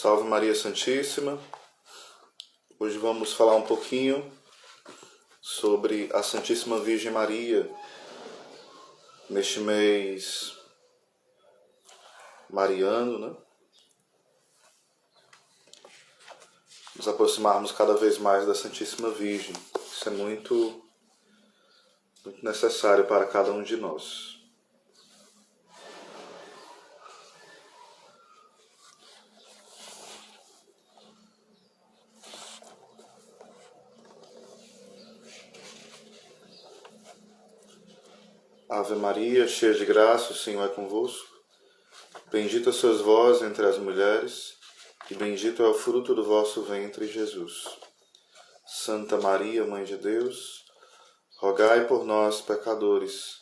Salve Maria Santíssima. Hoje vamos falar um pouquinho sobre a Santíssima Virgem Maria, neste mês mariano, né? Nos aproximarmos cada vez mais da Santíssima Virgem. Isso é muito necessário para cada um de nós. Ave Maria, cheia de graça, o Senhor é convosco. Bendita sois vós entre as mulheres, e bendito é o fruto do vosso ventre, Jesus. Santa Maria, Mãe de Deus, rogai por nós, pecadores,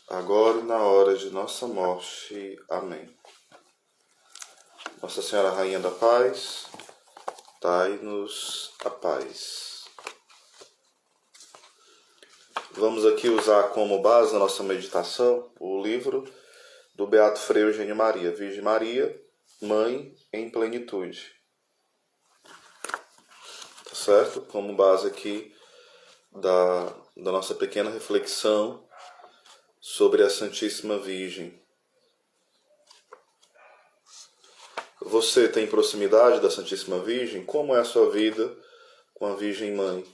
agora e na hora de nossa morte. Amém. Nossa Senhora Rainha da Paz, dai-nos a paz. Vamos aqui usar como base na nossa meditação o livro do Beato Frei Eugênio Maria, Virgem Maria, Mãe em Plenitude. Tá certo? Como base aqui da nossa pequena reflexão sobre a Santíssima Virgem. Você tem proximidade da Santíssima Virgem? Como é a sua vida com a Virgem Mãe?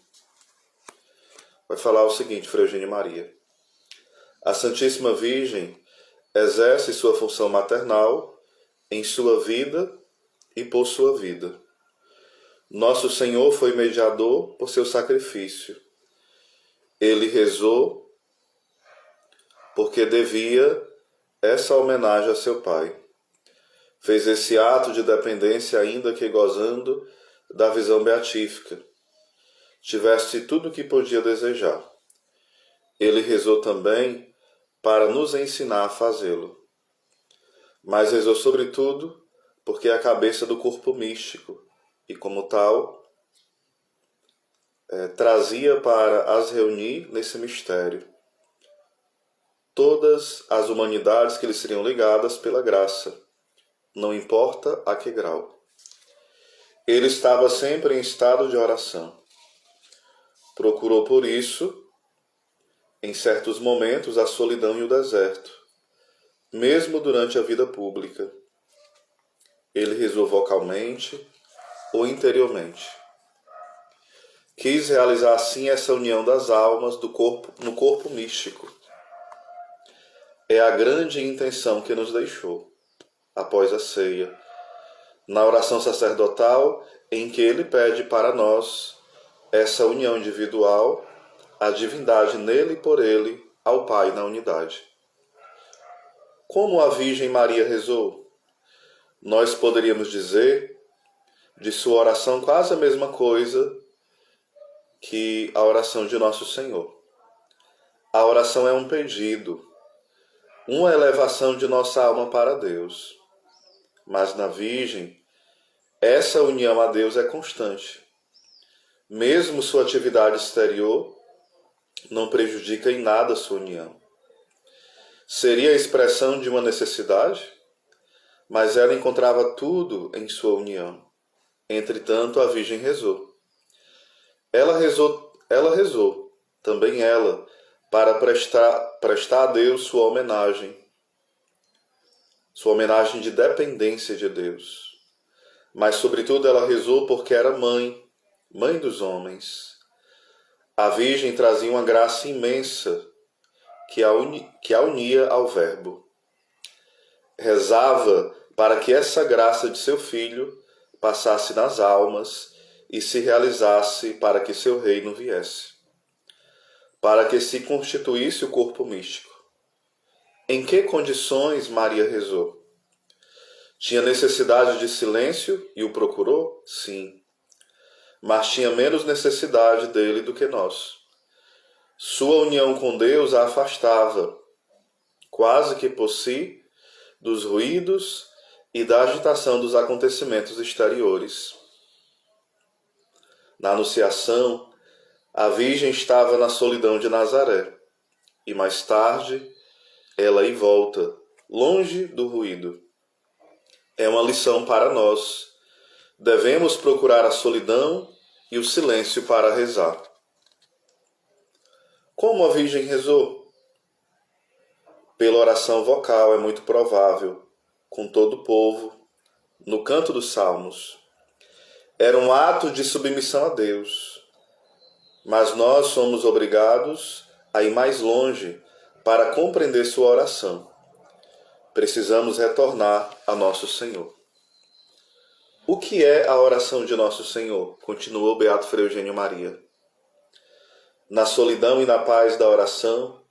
Vai falar o seguinte, Frei Eugênio Maria. A Santíssima Virgem exerce sua função maternal em sua vida e por sua vida. Nosso Senhor foi mediador por seu sacrifício. Ele rezou porque devia essa homenagem a seu Pai. Fez esse ato de dependência ainda que gozando da visão beatífica. Tiveste tudo o que podia desejar. Ele rezou também para nos ensinar a fazê-lo. Mas rezou sobretudo porque é a cabeça do corpo místico e, como tal, trazia para as reunir nesse mistério todas as humanidades que lhe seriam ligadas pela graça, não importa a que grau. Ele estava sempre em estado de oração. Procurou, por isso, em certos momentos, a solidão e o deserto, mesmo durante a vida pública. Ele rezou vocalmente ou interiormente. Quis realizar assim essa união das almas do corpo, no corpo místico. É a grande intenção que nos deixou, após a ceia, na oração sacerdotal em que ele pede para nós essa união individual, a divindade nele e por ele, ao Pai na unidade. Como a Virgem Maria rezou? Nós poderíamos dizer de sua oração quase a mesma coisa que a oração de Nosso Senhor. A oração é um pedido, uma elevação de nossa alma para Deus. Mas na Virgem, essa união a Deus é constante. Mesmo sua atividade exterior não prejudica em nada sua união. Seria a expressão de uma necessidade, mas ela encontrava tudo em sua união. Entretanto, a Virgem rezou. Ela rezou, também ela, para prestar a Deus sua homenagem de dependência de Deus. Mas, sobretudo, ela rezou porque era mãe dos homens. A Virgem trazia uma graça imensa que a unia ao Verbo. Rezava para que essa graça de seu Filho passasse nas almas e se realizasse para que seu reino viesse. Para que se constituísse o corpo místico. Em que condições Maria rezou? Tinha necessidade de silêncio e o procurou? Sim. Mas tinha menos necessidade dele do que nós. Sua união com Deus a afastava, quase que por si, dos ruídos e da agitação dos acontecimentos exteriores. Na Anunciação, a Virgem estava na solidão de Nazaré, e mais tarde, ela aí volta, longe do ruído. É uma lição para nós devemos procurar a solidão e o silêncio para rezar. Como a Virgem rezou? Pela oração vocal é muito provável, com todo o povo, no canto dos salmos. Era um ato de submissão a Deus, mas nós somos obrigados a ir mais longe para compreender sua oração. Precisamos retornar a Nosso Senhor. O que é a oração de Nosso Senhor? Continuou o Beato Frei Eugênio Maria. Na solidão e na paz da oração,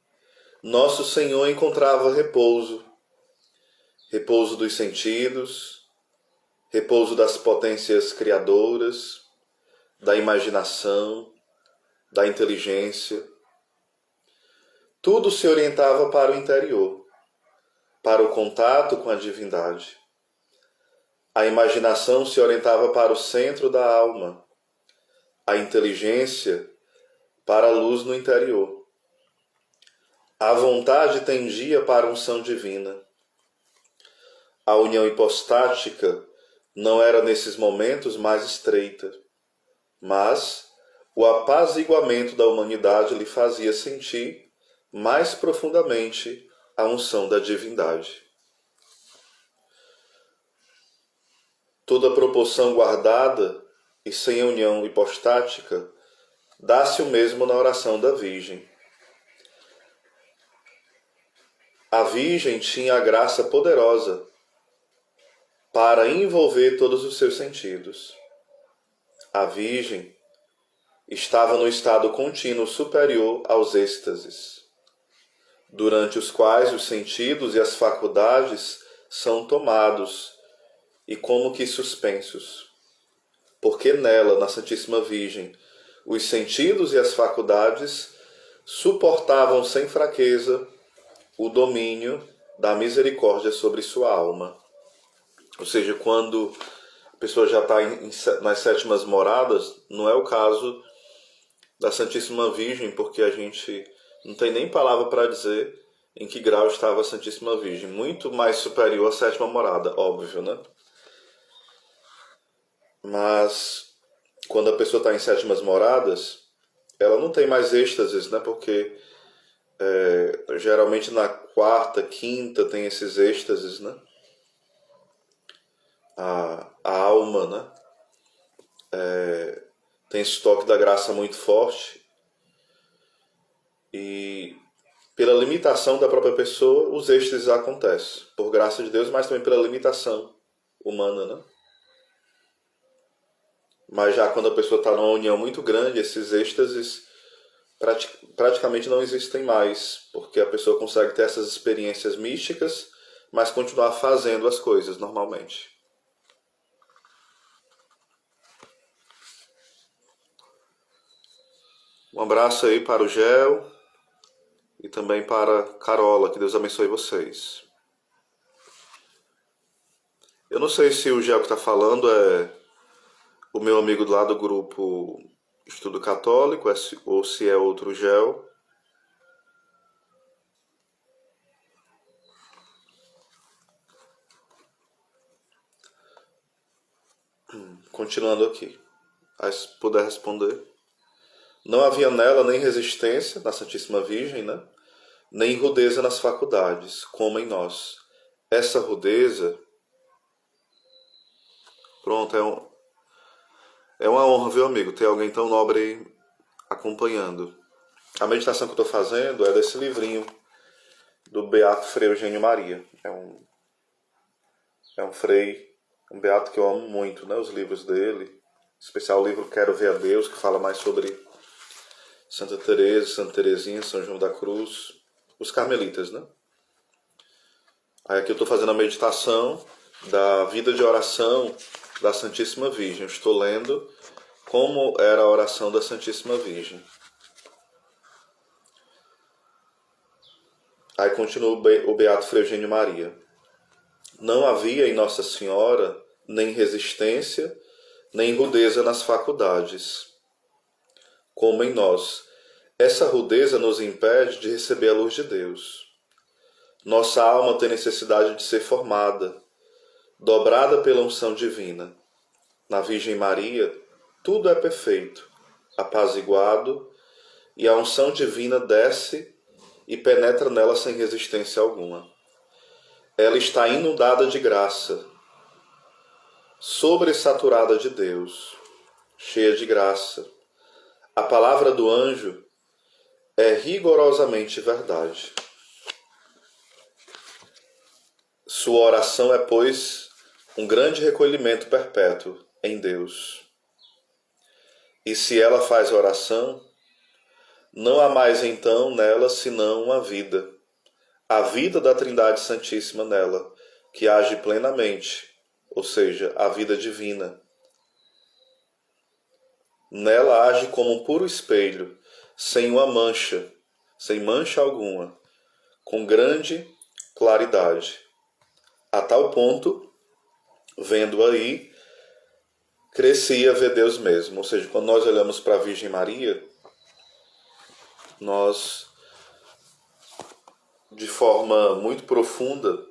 Nosso Senhor encontrava repouso, repouso dos sentidos, repouso das potências criadoras, da imaginação, da inteligência. Tudo se orientava para o interior, para o contato com a divindade. A imaginação se orientava para o centro da alma, a inteligência para a luz no interior. A vontade tendia para a unção divina. A união hipostática não era nesses momentos mais estreita, mas o apaziguamento da humanidade lhe fazia sentir mais profundamente a unção da divindade. Toda proporção guardada e sem a união hipostática dá-se o mesmo na oração da Virgem. A Virgem tinha a graça poderosa para envolver todos os seus sentidos. A Virgem estava no estado contínuo superior aos êxtases, durante os quais os sentidos e as faculdades são tomados e como que suspensos, porque nela, na Santíssima Virgem, os sentidos e as faculdades suportavam sem fraqueza o domínio da misericórdia sobre sua alma. Ou seja, quando a pessoa já está nas sétimas moradas, não é o caso da Santíssima Virgem, porque a gente não tem nem palavra para dizer em que grau estava a Santíssima Virgem. Muito mais superior à sétima morada, óbvio, né? Mas quando a pessoa está em sétimas moradas, ela não tem mais êxtases, né? Porque geralmente na quarta, quinta tem esses êxtases, né? A alma, né? Tem esse toque da graça muito forte. E pela limitação da própria pessoa, os êxtases acontecem. Por graça de Deus, mas também pela limitação humana, né? Mas já quando a pessoa está numa união muito grande, esses êxtases praticamente não existem mais, porque a pessoa consegue ter essas experiências místicas, mas continuar fazendo as coisas normalmente. Um abraço aí para o Gel e também para Carola, que Deus abençoe vocês. Eu não sei se o Gel que está falando é o meu amigo lá do grupo Estudo Católico, ou se é outro Gel. Continuando aqui, se puder responder. Não havia nela nem resistência, na Santíssima Virgem, né? Nem rudeza nas faculdades, como em nós. Essa rudeza, pronto, é uma honra, viu, amigo, ter alguém tão nobre aí acompanhando. A meditação que eu estou fazendo é desse livrinho do Beato Frei Eugênio Maria. É um frei, um beato que eu amo muito, né? Os livros dele, em especial o livro Quero Ver a Deus, que fala mais sobre Santa Teresa, Santa Teresinha, São João da Cruz, os carmelitas, né? Aí aqui eu estou fazendo a meditação da vida de oração da Santíssima Virgem. Eu estou lendo como era a oração da Santíssima Virgem. Aí continua o Beato Frei Eugênio Maria. Não havia em Nossa Senhora nem resistência, nem rudeza nas faculdades, como em nós. Essa rudeza nos impede de receber a luz de Deus. Nossa alma tem necessidade de ser formada, dobrada pela unção divina. na Virgem Maria, tudo é perfeito, apaziguado, e a unção divina desce e penetra nela sem resistência alguma. Ela está inundada de graça, sobresaturada de Deus, cheia de graça. A palavra do anjo é rigorosamente verdade. Sua oração é, pois, um grande recolhimento perpétuo em Deus. E se ela faz oração, não há mais então nela senão uma vida, a vida da Trindade Santíssima nela, que age plenamente, ou seja, a vida divina. Nela age como um puro espelho, sem uma mancha, sem mancha alguma, com grande claridade. A tal ponto, vendo aí, crescia ver Deus mesmo. Ou seja, quando nós olhamos para a Virgem Maria, nós, de forma muito profunda,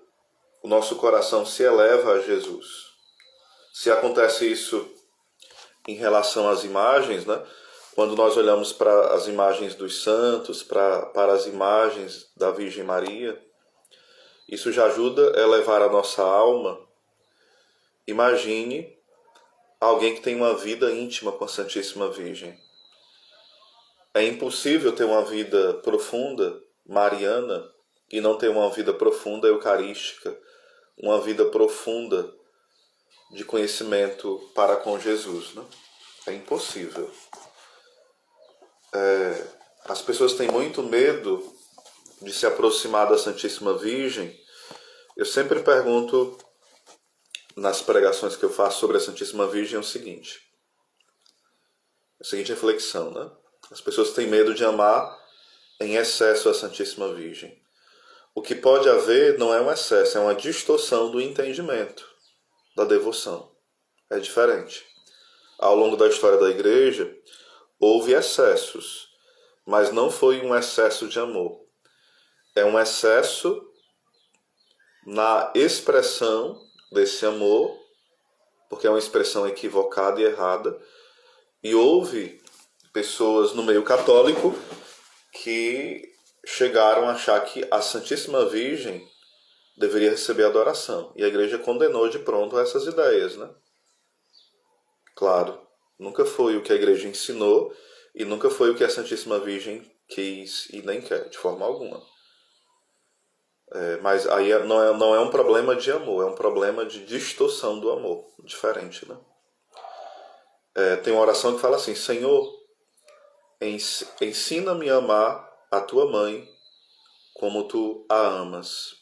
o nosso coração se eleva a Jesus. Se acontece isso em relação às imagens, né? Quando nós olhamos para as imagens dos santos, para as imagens da Virgem Maria, isso já ajuda a elevar a nossa alma. Imagine alguém que tem uma vida íntima com a Santíssima Virgem. É impossível ter uma vida profunda, mariana, e não ter uma vida profunda eucarística, uma vida profunda de conhecimento para com Jesus, né? É impossível. As pessoas têm muito medo de se aproximar da Santíssima Virgem. Eu sempre pergunto nas pregações que eu faço sobre a Santíssima Virgem a seguinte reflexão, né? As pessoas têm medo de amar em excesso a Santíssima Virgem. O que pode haver não é um excesso, é uma distorção do entendimento, da devoção. É diferente. Ao longo da história da Igreja, houve excessos, mas não foi um excesso de amor. É um excesso na expressão desse amor, porque é uma expressão equivocada e errada, e houve pessoas no meio católico que chegaram a achar que a Santíssima Virgem deveria receber adoração, e a Igreja condenou de pronto essas ideias, né? Claro, nunca foi o que a Igreja ensinou e nunca foi o que a Santíssima Virgem quis e nem quer, de forma alguma. Mas aí não é um problema de amor, é um problema de distorção do amor, diferente, né? Tem uma oração que fala assim: Senhor, ensina-me a amar a tua mãe como tu a amas.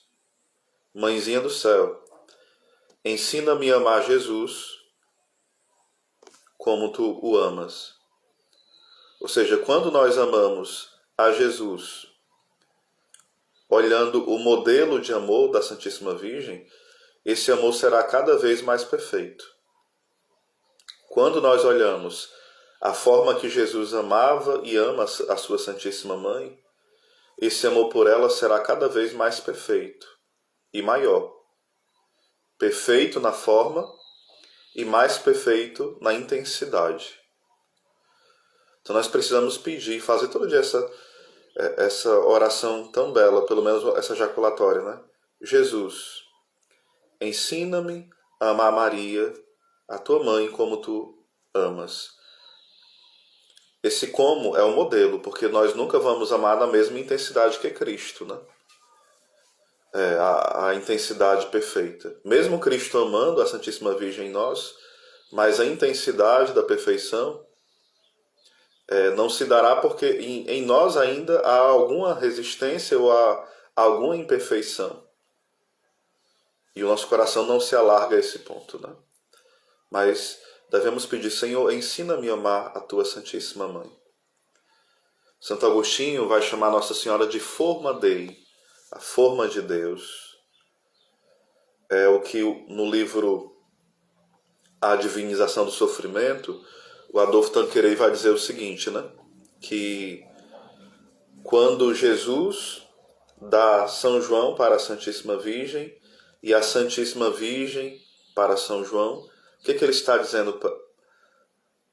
Mãezinha do céu, ensina-me a amar Jesus como tu o amas. Ou seja, quando nós amamos a Jesus, olhando o modelo de amor da Santíssima Virgem, esse amor será cada vez mais perfeito. Quando nós olhamos a forma que Jesus amava e ama a sua Santíssima Mãe, esse amor por ela será cada vez mais perfeito e maior. Perfeito na forma e mais perfeito na intensidade. Então nós precisamos pedir, fazer todo dia essa oração tão bela, pelo menos essa jaculatória, né? Jesus, ensina-me a amar Maria, a tua mãe, como tu amas. Esse como é o modelo, porque nós nunca vamos amar na mesma intensidade que Cristo, né? A intensidade perfeita. Mesmo Cristo amando a Santíssima Virgem em nós, mas a intensidade da perfeição não se dará porque em nós ainda há alguma resistência ou há alguma imperfeição. E o nosso coração não se alarga a esse ponto, né? Mas devemos pedir: Senhor, ensina-me a amar a tua Santíssima Mãe. Santo Agostinho vai chamar Nossa Senhora de Forma Dei, a forma de Deus. É o que no livro A Divinização do Sofrimento, o Adolfo Tanqueray vai dizer o seguinte, né? Que quando Jesus dá São João para a Santíssima Virgem e a Santíssima Virgem para São João, O que ele está dizendo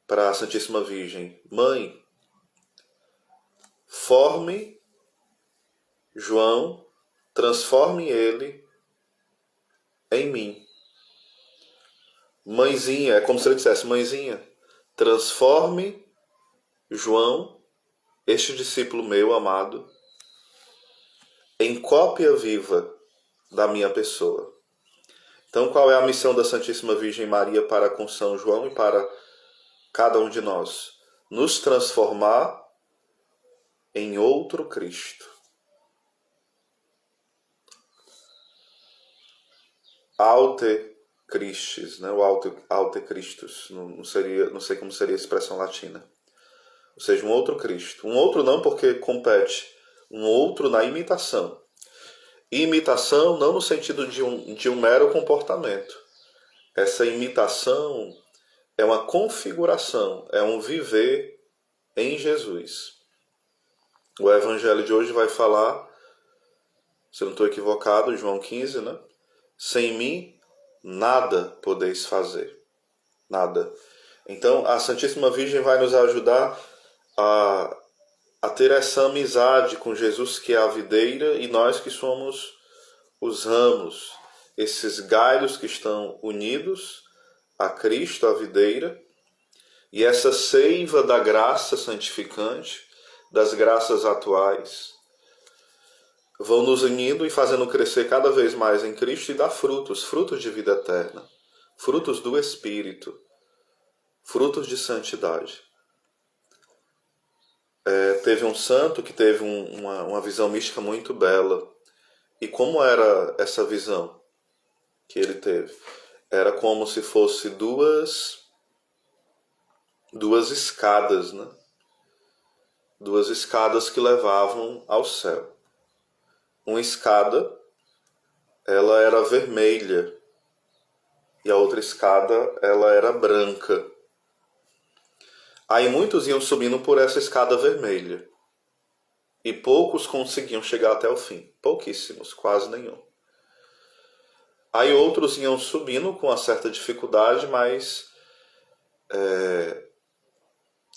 para a Santíssima Virgem? Mãe, forme João, transforme ele em mim. Mãezinha, é como se ele dissesse, mãezinha, transforme João, este discípulo meu amado, em cópia viva da minha pessoa. Então, qual é a missão da Santíssima Virgem Maria para com São João e para cada um de nós? Nos transformar em outro Cristo. Alte Christus, né? O alte Christus, não sei como seria a expressão latina. Ou seja, um outro Cristo. Um outro não porque compete, um outro na imitação. Imitação não no sentido de um mero comportamento. Essa imitação é uma configuração, é um viver em Jesus. O Evangelho de hoje vai falar, se eu não estou equivocado, João 15, né? Sem mim, nada podeis fazer. Nada. Então, a Santíssima Virgem vai nos ajudar a ter essa amizade com Jesus, que é a videira, e nós que somos os ramos, esses galhos que estão unidos a Cristo, a videira, e essa seiva da graça santificante, das graças atuais, vão nos unindo e fazendo crescer cada vez mais em Cristo e dar frutos, frutos de vida eterna, frutos do Espírito, frutos de santidade. Teve um santo que teve uma visão mística muito bela. E como era essa visão que ele teve? Era como se fosse duas escadas, né? Duas escadas que levavam ao céu. Uma escada, ela era vermelha, e a outra escada, ela era branca. Aí muitos iam subindo por essa escada vermelha. E poucos conseguiam chegar até o fim. Pouquíssimos, quase nenhum. Aí outros iam subindo com uma certa dificuldade, mas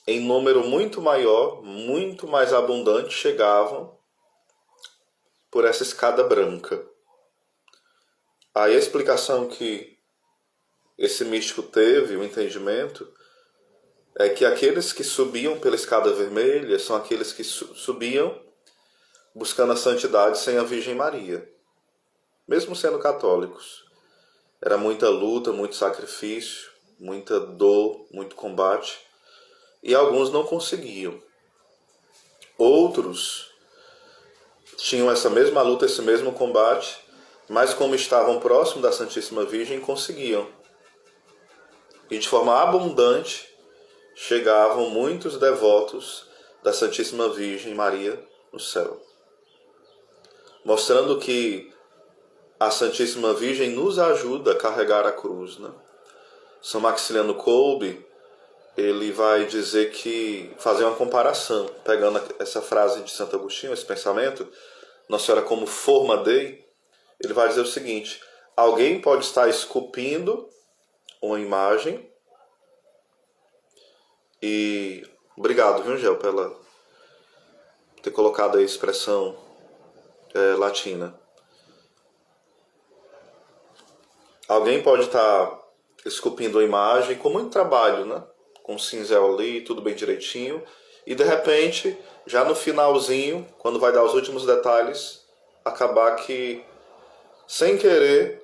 em número muito maior, muito mais abundante, chegavam por essa escada branca. Aí a explicação que esse místico teve, o entendimento, é que aqueles que subiam pela escada vermelha são aqueles que subiam buscando a santidade sem a Virgem Maria, mesmo sendo católicos. Era muita luta, muito sacrifício, muita dor, muito combate, e alguns não conseguiam. Outros tinham essa mesma luta, esse mesmo combate, mas como estavam próximos da Santíssima Virgem, conseguiam. E de forma abundante chegavam muitos devotos da Santíssima Virgem Maria no céu. Mostrando que a Santíssima Virgem nos ajuda a carregar a cruz, né? São Maximiliano Kolbe, ele vai dizer que, fazer uma comparação, pegando essa frase de Santo Agostinho, esse pensamento, Nossa Senhora como forma Dei, ele vai dizer o seguinte: alguém pode estar esculpindo uma imagem e... Obrigado, viu, Gel, pela ter colocado a expressão latina. Alguém pode estar esculpindo a imagem com muito trabalho, né? Com cinzel ali, tudo bem direitinho, e de repente, já no finalzinho, quando vai dar os últimos detalhes, acabar que, sem querer,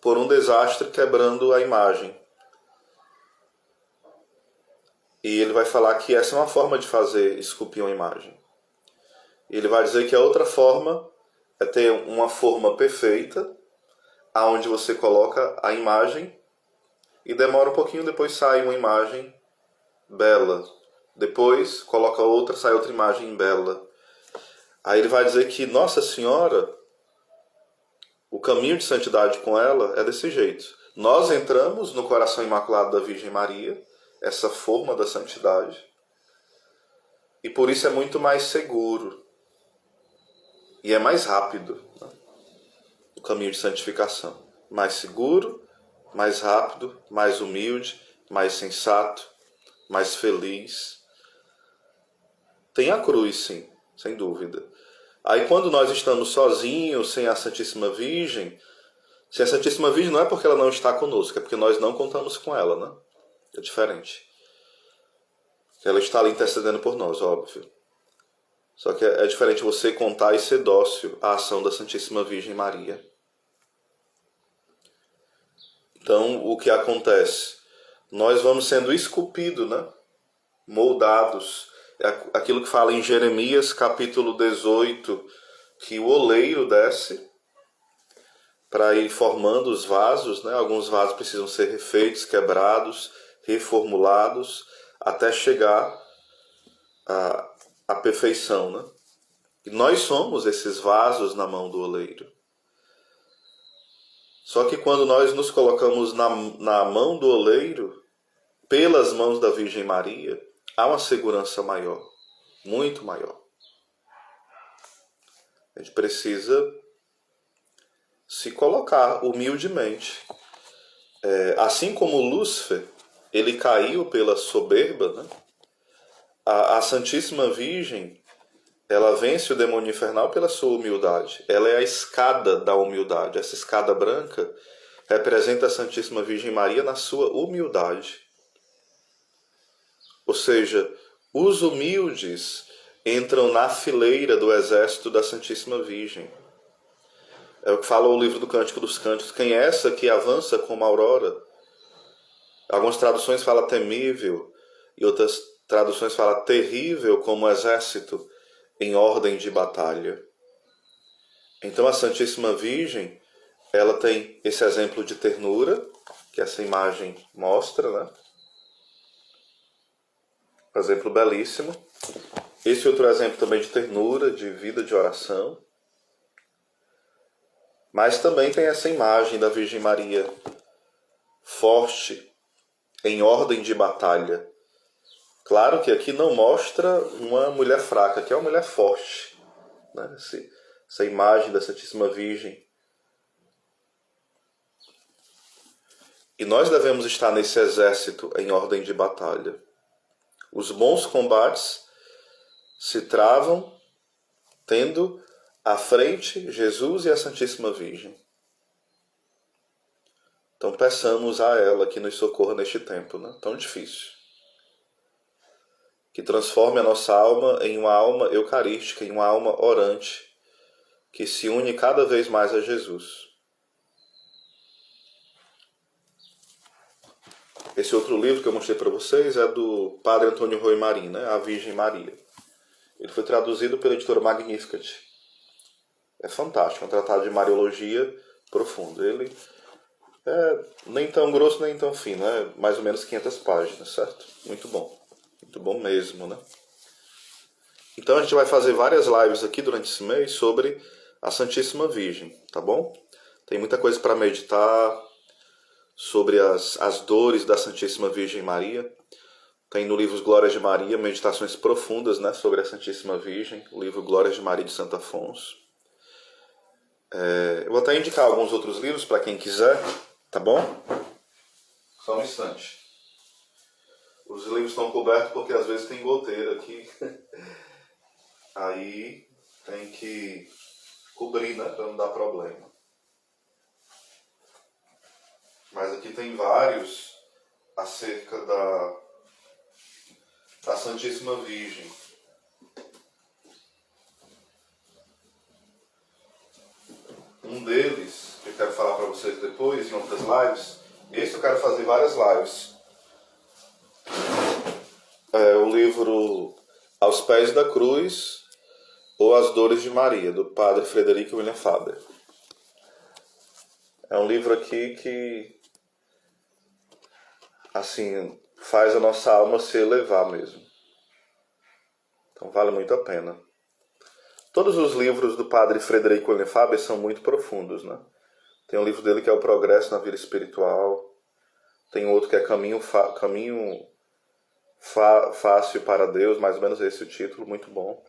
por um desastre, quebrando a imagem. E ele vai falar que essa é uma forma de fazer esculpir uma imagem. E ele vai dizer que a outra forma é ter uma forma perfeita, aonde você coloca a imagem e demora um pouquinho, depois sai uma imagem bela. Depois coloca outra, sai outra imagem bela. Aí ele vai dizer que Nossa Senhora, o caminho de santidade com ela é desse jeito. Nós entramos no coração imaculado da Virgem Maria, essa forma da santidade, e por isso é muito mais seguro e é mais rápido, né? O caminho de santificação. Mais seguro mais rápido, mais humilde, mais sensato, mais feliz. Tem a cruz, sim, sem dúvida. Aí quando nós estamos sozinhos, sem a Santíssima Virgem, se a Santíssima Virgem não é porque ela não está conosco, é porque nós não contamos com ela, né? É diferente. Ela está ali intercedendo por nós, óbvio. Só que é diferente você contar e ser dócil à ação da Santíssima Virgem Maria. Então, o que acontece? Nós vamos sendo esculpidos, né? Moldados. É aquilo que fala em Jeremias, capítulo 18, que o oleiro desce para ir formando os vasos, né? Alguns vasos precisam ser refeitos, quebrados, reformulados, até chegar à perfeição, né? E nós somos esses vasos na mão do oleiro. Só que quando nós nos colocamos na mão do oleiro, pelas mãos da Virgem Maria, há uma segurança maior, muito maior. A gente precisa se colocar humildemente. Assim como Lúcifer, ele caiu pela soberba, né? A Santíssima Virgem, ela vence o demônio infernal pela sua humildade. Ela é a escada da humildade. Essa escada branca representa a Santíssima Virgem Maria na sua humildade. Ou seja, os humildes entram na fileira do exército da Santíssima Virgem. É o que fala o livro do Cântico dos Cânticos. Quem é essa que avança como a aurora? Algumas traduções falam temível e outras traduções falam terrível como exército em ordem de batalha. Então a Santíssima Virgem, ela tem esse exemplo de ternura, que essa imagem mostra, né? Um exemplo belíssimo. Esse outro exemplo também de ternura, de vida de oração. Mas também tem essa imagem da Virgem Maria forte, em ordem de batalha. Claro que aqui não mostra uma mulher fraca, que é uma mulher forte, né? Essa imagem da Santíssima Virgem. E nós devemos estar nesse exército em ordem de batalha. Os bons combates se travam tendo à frente Jesus e a Santíssima Virgem. Então peçamos a ela que nos socorra neste tempo, né? Tão difícil. Que transforme a nossa alma em uma alma eucarística, em uma alma orante, que se une cada vez mais a Jesus. Esse outro livro que eu mostrei para vocês é do Padre Antônio Roy Marim, né? A Virgem Maria. Ele foi traduzido pela editora Magnificat. É fantástico, é um tratado de Mariologia profundo. Ele é nem tão grosso nem tão fino, é mais ou menos 500 páginas, certo? Muito bom mesmo, né? Então a gente vai fazer várias lives aqui durante esse mês sobre a Santíssima Virgem, tá bom? Tem muita coisa para meditar sobre as dores da Santíssima Virgem Maria. Tem no livro Glórias de Maria, meditações profundas, né, sobre a Santíssima Virgem, o livro Glórias de Maria de Santo Afonso. Eu vou até indicar alguns outros livros para quem quiser, tá bom? Só um instante. Os livros estão cobertos porque às vezes tem goteira aqui. Aí tem que cobrir, né, para não dar problema. Mas aqui tem vários acerca da Santíssima Virgem. Um deles, que eu quero falar para vocês depois, em outras lives, esse eu quero fazer várias lives. É o livro Aos Pés da Cruz ou As Dores de Maria, do padre Frederico William Faber. É um livro aqui que, assim, faz a nossa alma se elevar mesmo. Então vale muito a pena. Todos os livros do padre Frederico William Faber são muito profundos, né? Tem um livro dele que é O Progresso na Vida Espiritual. Tem outro que é Caminho Fácil para Deus, mais ou menos esse é o título, muito bom.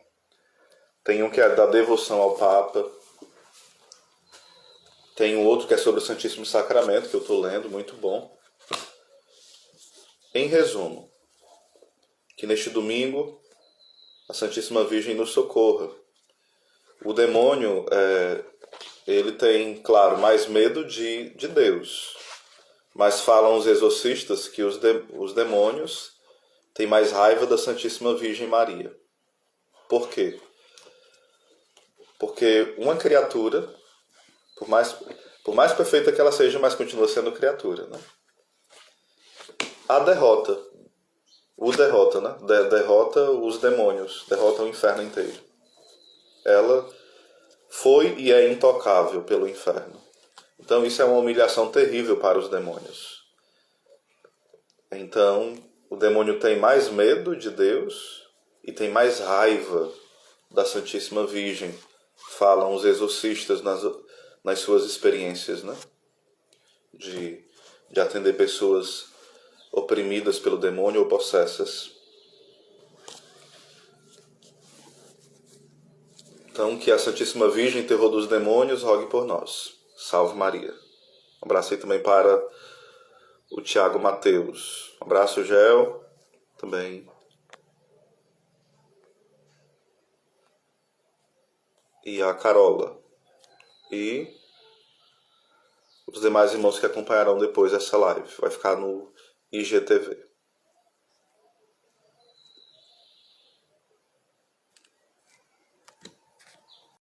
Tem um que é Da Devoção ao Papa. Tem um outro que é sobre o Santíssimo Sacramento, que eu estou lendo, muito bom. Em resumo, que neste domingo a Santíssima Virgem nos socorra. O demônio, ele tem, claro, mais medo de Deus. Mas falam os exorcistas que os demônios têm mais raiva da Santíssima Virgem Maria. Por quê? Porque uma criatura, por mais perfeita que ela seja, mas continua sendo criatura, né? A derrota. O derrota, né? Derrota os demônios, derrota o inferno inteiro. Ela foi e é intocável pelo inferno. Então isso é uma humilhação terrível para os demônios. Então o demônio tem mais medo de Deus e tem mais raiva da Santíssima Virgem, falam os exorcistas nas suas experiências, né? De atender pessoas oprimidas pelo demônio ou possessas. Então, que a Santíssima Virgem, terror dos demônios, rogue por nós. Salve Maria. Um abraço aí também para o Tiago Mateus. Um abraço, Gel, também. E a Carola. E os demais irmãos que acompanharão depois essa live. Vai ficar no IGTV.